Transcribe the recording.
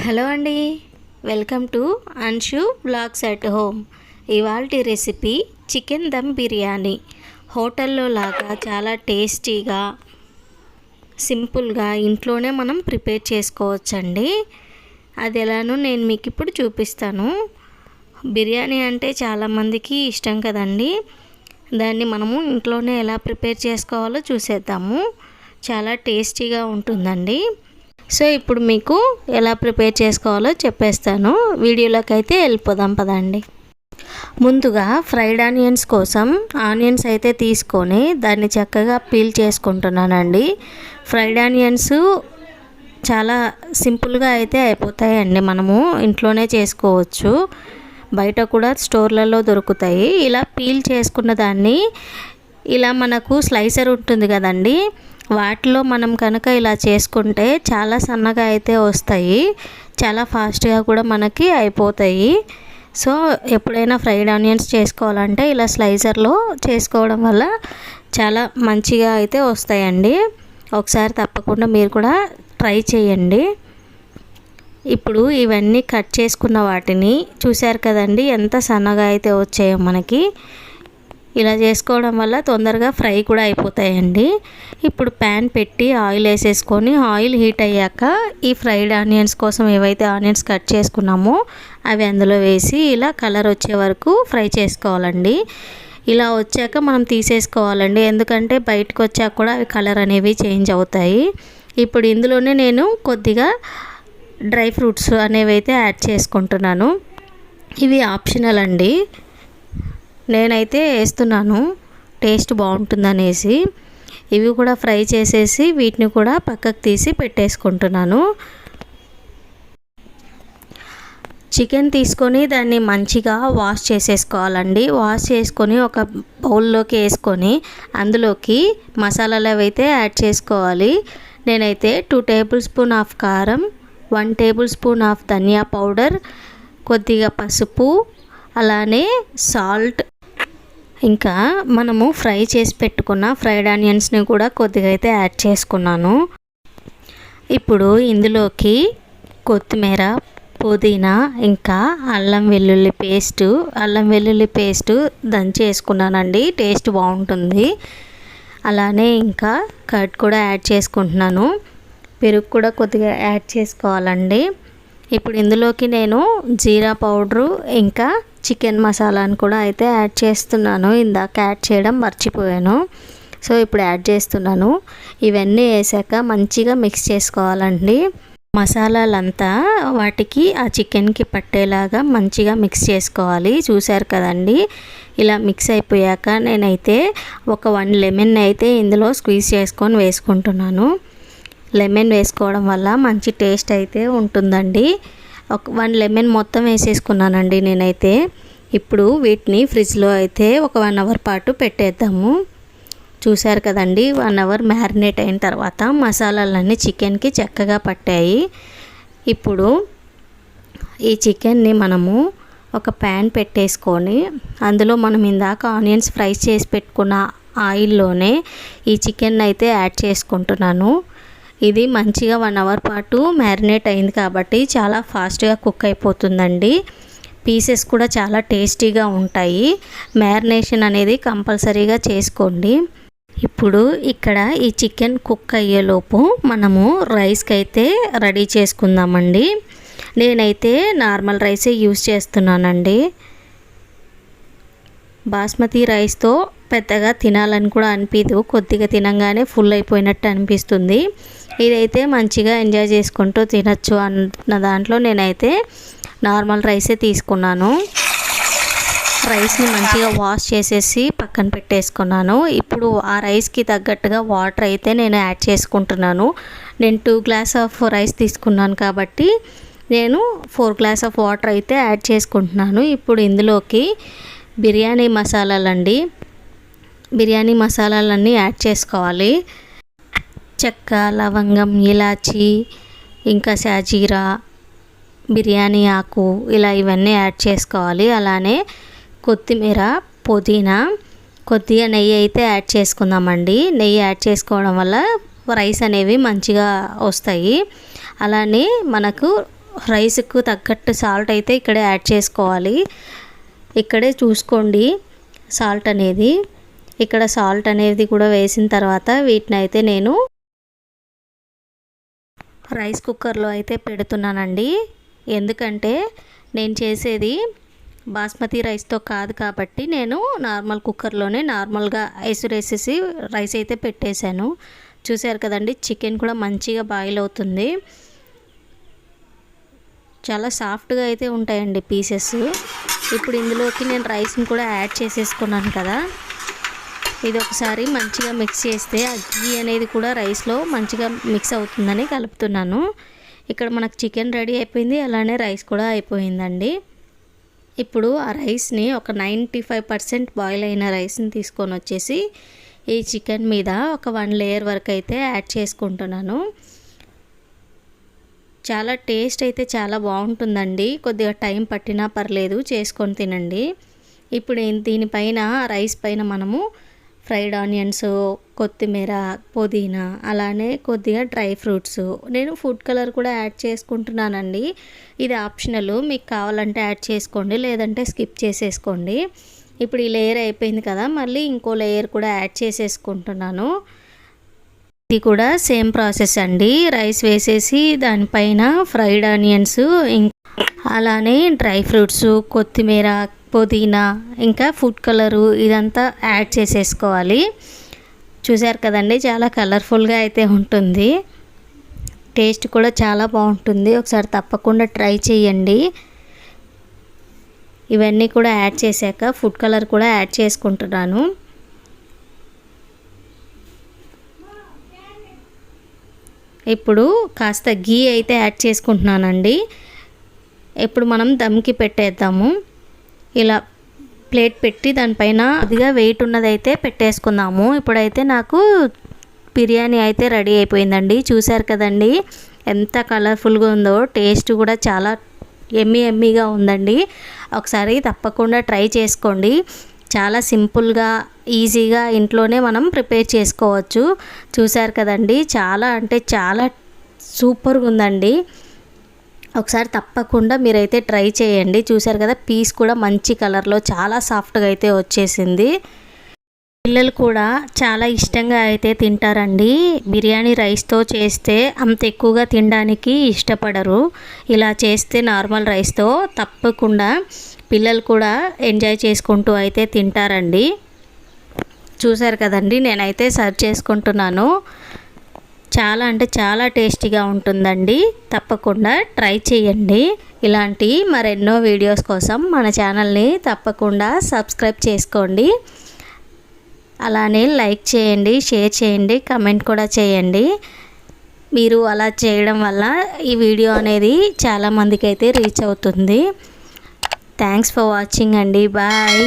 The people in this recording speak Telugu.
హలో అండి, welcome to Anshu blogs at home. ఇవాల్టి రెసిపీ చికెన్ దమ్ బిర్యానీ. హోటల్లో లాగా చాలా టేస్టీగా సింపుల్గా ఇంట్లోనే మనం ప్రిపేర్ చేసుకోవచ్చండి. అది ఎలానో నేను మీకు ఇప్పుడు చూపిస్తాను. బిర్యానీ అంటే చాలామందికి ఇష్టం కదండి. దాన్ని మనము ఇంట్లోనే ఎలా ప్రిపేర్ చేసుకోవాలో చూసేద్దాము. చాలా టేస్టీగా ఉంటుందండి. సో ఇప్పుడు మీకు ఎలా ప్రిపేర్ చేసుకోవాలో చెప్పేస్తాను. వీడియోలోకి అయితే వెళ్ళిపోదాం పదండి. ముందుగా ఫ్రైడ్ ఆనియన్స్ కోసం ఆనియన్స్ అయితే తీసుకొని దాన్ని చక్కగా పీల్ చేసుకుంటున్నానండి. ఫ్రైడ్ ఆనియన్స్ చాలా సింపుల్గా అయితే అయిపోతాయండి. మనము ఇంట్లోనే చేసుకోవచ్చు. బయట కూడా స్టోర్లలో దొరుకుతాయి. ఇలా పీల్ చేసుకున్న దాన్ని ఇలా మనకు స్లైసర్ ఉంటుంది కదండి, వాటిలో మనం కనుక ఇలా చేసుకుంటే చాలా సన్నగా అయితే వస్తాయి. చాలా ఫాస్ట్గా కూడా మనకి అయిపోతాయి. సో ఎప్పుడైనా ఫ్రైడ్ ఆనియన్స్ చేసుకోవాలంటే ఇలా స్లైసర్లో చేసుకోవడం వల్ల చాలా మంచిగా అయితే వస్తాయండి. ఒకసారి తప్పకుండా మీరు కూడా ట్రై చేయండి. ఇప్పుడు ఇవన్నీ కట్ చేసుకున్న వాటిని చూశారు కదండి, ఎంత సన్నగా అయితే వచ్చాయో మనకి. ఇలా చేసుకోవడం వల్ల తొందరగా ఫ్రై కూడా అయిపోతాయండి. ఇప్పుడు ప్యాన్ పెట్టి ఆయిల్ వేసేసుకొని ఆయిల్ హీట్ అయ్యాక ఈ ఫ్రైడ్ ఆనియన్స్ కోసం ఏవైతే ఆనియన్స్ కట్ చేసుకున్నామో అవి అందులో వేసి ఇలా కలర్ వచ్చే వరకు ఫ్రై చేసుకోవాలండి. ఇలా వచ్చాక మనం తీసేసుకోవాలండి, ఎందుకంటే బయటకు వచ్చాక కూడా అవి కలర్ అనేవి చేంజ్ అవుతాయి. ఇప్పుడు ఇందులోనే నేను కొద్దిగా డ్రై ఫ్రూట్స్ అనేవి అయితే యాడ్ చేసుకుంటున్నాను. ఇవి ఆప్షనల్ అండి, నేనైతే వేస్తున్నాను టేస్ట్ బాగుంటుందనేసి. ఇవి కూడా ఫ్రై చేసేసి వీటిని కూడా పక్కకు తీసి పెట్టేసుకుంటున్నాను. చికెన్ తీసుకొని దాన్ని మంచిగా వాష్ చేసేసుకోవాలండి. వాష్ చేసుకొని ఒక బౌల్లోకి వేసుకొని అందులోకి మసాలాలు అవైతే యాడ్ చేసుకోవాలి. నేనైతే 2 టేబుల్ స్పూన్ ఆఫ్ కారం, 1 టేబుల్ స్పూన్ ఆఫ్ ధనియా పౌడర్, కొద్దిగా పసుపు, అలానే సాల్ట్, ఇంకా మనము ఫ్రై చేసి పెట్టుకున్న ఫ్రైడ్ ఆనియన్స్ని కూడా కొద్దిగా అయితే యాడ్ చేసుకున్నాను. ఇప్పుడు ఇందులోకి కొత్తిమీర, పుదీనా, ఇంకా అల్లం వెల్లుల్లి పేస్టు దంచి వేసుకున్నానండి. టేస్ట్ బాగుంటుంది. అలానే ఇంకా కర్డ్ కూడా యాడ్ చేసుకుంటున్నాను. పెరుగు కూడా కొద్దిగా యాడ్ చేసుకోవాలండి. ఇప్పుడు ఇందులోకి నేను జీరా పౌడరు ఇంకా చికెన్ మసాలాను కూడా అయితే యాడ్ చేస్తున్నాను. ఇందాక యాడ్ చేయడం మర్చిపోయాను. సో ఇప్పుడు యాడ్ చేస్తున్నాను. ఇవన్నీ వేసాక మంచిగా మిక్స్ చేసుకోవాలండి. మసాలాలంతా వాటికి ఆ చికెన్కి పట్టేలాగా మంచిగా మిక్స్ చేసుకోవాలి. చూశారు కదండి, ఇలా మిక్స్ అయిపోయాక నేనైతే ఒక 1 లెమన్ అయితే ఇందులో స్క్వీజ్ చేసుకొని వేసుకుంటున్నాను. లెమన్ వేసుకోవడం వల్ల మంచి టేస్ట్ అయితే ఉంటుందండి. ఒక 1 లెమన్ మొత్తం వేసేసుకున్నానండి నేనైతే. ఇప్పుడు వీటిని ఫ్రిడ్జ్లో అయితే ఒక 1 అవర్ పాటు పెట్టేద్దాము. చూశారు కదండి, 1 అవర్ మ్యారినేట్ అయిన తర్వాత మసాలాలన్నీ చికెన్కి చక్కగా పట్టాయి. ఇప్పుడు ఈ చికెన్ని మనము ఒక ప్యాన్ పెట్టేసుకొని అందులో మనం ఇందాక ఆనియన్స్ ఫ్రై చేసి పెట్టుకున్న ఆయిల్లోనే ఈ చికెన్ అయితే యాడ్ చేసుకుంటున్నాను. ఇది మంచిగా 1 అవర్ పాటు మ్యారినేట్ అయింది కాబట్టి చాలా ఫాస్ట్గా కుక్ అయిపోతుందండి. పీసెస్ కూడా చాలా టేస్టీగా ఉంటాయి. మ్యారినేషన్ అనేది కంపల్సరీగా చేసుకోండి. ఇప్పుడు ఇక్కడ ఈ చికెన్ కుక్ అయ్యేలోపు మనము రైస్కి అయితే రెడీ చేసుకుందామండి. నేనైతే నార్మల్ రైసే యూస్ చేస్తున్నానండి. బాస్మతి రైస్తో పెద్దగా తినాలని కూడా అనిపించదు, కొద్దిగా తినంగానే ఫుల్ అయిపోయినట్టు అనిపిస్తుంది. ఇదైతే మంచిగా ఎంజాయ్ చేసుకుంటూ తినచ్చు అన్న దాంట్లో నేనైతే నార్మల్ రైసే తీసుకున్నాను. రైస్ని మంచిగా వాష్ చేసేసి పక్కన పెట్టేసుకున్నాను. ఇప్పుడు ఆ రైస్కి తగ్గట్టుగా వాటర్ అయితే నేను యాడ్ చేసుకుంటున్నాను. నేను 2 గ్లాస్ ఆఫ్ రైస్ తీసుకున్నాను కాబట్టి నేను 4 గ్లాస్ ఆఫ్ వాటర్ అయితే యాడ్ చేసుకుంటున్నాను. ఇప్పుడు ఇందులోకి బిర్యానీ మసాలాలన్నీ యాడ్ చేసుకోవాలి. చెక్క, లవంగం, ఇలాచి, ఇంకా షాజీరా, బిర్యానీ ఆకు, ఇలా ఇవన్నీ యాడ్ చేసుకోవాలి. అలానే కొత్తిమీర, పుదీనా, కొద్దిగా నెయ్యి అయితే యాడ్ చేసుకుందామండి. నెయ్యి యాడ్ చేసుకోవడం వల్ల రైస్ అనేవి మంచిగా వస్తాయి. అలానే మనకు రైస్కు తగ్గట్టు సాల్ట్ అయితే ఇక్కడే యాడ్ చేసుకోవాలి. ఇక్కడే చూసుకోండి సాల్ట్ అనేది. ఇక్కడ సాల్ట్ అనేది కూడా వేసిన తర్వాత వీటిని అయితే నేను రైస్ కుక్కర్లో అయితే పెడుతున్నానండి. ఎందుకంటే నేను చేసేది బాస్మతి రైస్తో కాదు కాబట్టి నేను నార్మల్ కుక్కర్లోనే నార్మల్గా వేసేసి రైస్ అయితే పెట్టేశాను. చూసారు కదండి, చికెన్ కూడా మంచిగా బాయిల్ అవుతుంది. చాలా సాఫ్ట్గా అయితే ఉంటాయండి పీసెస్. ఇప్పుడు ఇందులోకి నేను రైస్ని కూడా యాడ్ చేసేసుకున్నాను కదా. ఇది ఒకసారి మంచిగా మిక్స్ చేస్తే ఆ గీ అనేది కూడా రైస్లో మంచిగా మిక్స్ అవుతుందని కలుపుతున్నాను. ఇక్కడ మనకు చికెన్ రెడీ అయిపోయింది, అలానే రైస్ కూడా అయిపోయిందండి. ఇప్పుడు ఆ రైస్ని ఒక 95% బాయిల్ అయిన రైస్ని తీసుకొని వచ్చేసి ఈ చికెన్ మీద ఒక 1 లేయర్ వరకు అయితే యాడ్ చేసుకుంటున్నాను. చాలా టేస్ట్ అయితే చాలా బాగుంటుందండి. కొద్దిగా టైం పట్టినా పర్లేదు, చేసుకొని తినండి. ఇప్పుడు దీనిపైన రైస్ పైన మనము ఫ్రైడ్ ఆనియన్స్, కొత్తిమీర, పుదీనా, అలానే కొద్దిగా డ్రై ఫ్రూట్స్, నేను ఫుడ్ కలర్ కూడా యాడ్ చేసుకుంటున్నానండి. ఇది ఆప్షనల్, మీకు కావాలంటే యాడ్ చేసుకోండి, లేదంటే స్కిప్ చేసేసుకోండి. ఇప్పుడు ఈ లేయర్ అయిపోయింది కదా, మళ్ళీ ఇంకో లేయర్ కూడా యాడ్ చేసేసుకుంటున్నాను. ఇది కూడా సేమ్ ప్రాసెస్ అండి. రైస్ వేసేసి దానిపైన ఫ్రైడ్ ఆనియన్స్, అలానే డ్రై ఫ్రూట్స్, కొత్తిమీర, పుదీనా, ఇంకా ఫుడ్ కలరు ఇదంతా యాడ్ చేసేసుకోవాలి. చూసారు కదండి, చాలా కలర్ఫుల్గా అయితే ఉంటుంది. టేస్ట్ కూడా చాలా బాగుంటుంది. ఒకసారి తప్పకుండా ట్రై చేయండి. ఇవన్నీ కూడా యాడ్ చేశాక ఫుడ్ కలర్ కూడా యాడ్ చేసుకుంటున్నాను. ఇప్పుడు కాస్త గీ అయితే యాడ్ చేసుకుంటున్నానండి. ఇప్పుడు మనం దమ్కి పెట్టేద్దాము. ఇలా ప్లేట్ పెట్టి దానిపైన కొద్దిగా వెయిట్ ఉన్నదైతే పెట్టేసుకుందాము. ఇప్పుడైతే నాకు బిర్యానీ అయితే రెడీ అయిపోయిందండి. చూసారు కదండి ఎంత కలర్ఫుల్గా ఉందో, టేస్ట్ కూడా చాలా ఎమ్మీగా ఉందండి. ఒకసారి తప్పకుండా ట్రై చేసుకోండి. చాలా సింపుల్గా ఈజీగా ఇంట్లోనే మనం ప్రిపేర్ చేసుకోవచ్చు. చూసారు కదండి, చాలా అంటే చాలా సూపర్గా ఉందండి. ఒకసారి తప్పకుండా మీరైతే ట్రై చేయండి. చూసారు కదా, పీస్ కూడా మంచి కలర్లో చాలా సాఫ్ట్గా అయితే వచ్చేసింది. పిల్లలు కూడా చాలా ఇష్టంగా అయితే తింటారండి. బిర్యానీ రైస్తో చేస్తే అంత ఎక్కువగా తినడానికి ఇష్టపడరు. ఇలా చేస్తే నార్మల్ రైస్తో తప్పకుండా పిల్లలు కూడా ఎంజాయ్ చేసుకుంటూ అయితే తింటారండి. చూసారు కదండి, నేనైతే సర్వ్ చేసుకుంటున్నాను. చాలా అంటే చాలా టేస్టీగా ఉంటుందండి. తప్పకుండా ట్రై చేయండి. ఇలాంటి మరెన్నో వీడియోస్ కోసం మన ఛానల్ని తప్పకుండా సబ్స్క్రైబ్ చేసుకోండి. అలానే లైక్ చేయండి, షేర్ చేయండి, కమెంట్ కూడా చేయండి. మీరు అలా చేయడం వల్ల ఈ వీడియో అనేది చాలామందికి అయితే రీచ్ అవుతుంది. థ్యాంక్స్ ఫర్ వాచింగ్ అండి. బాయ్.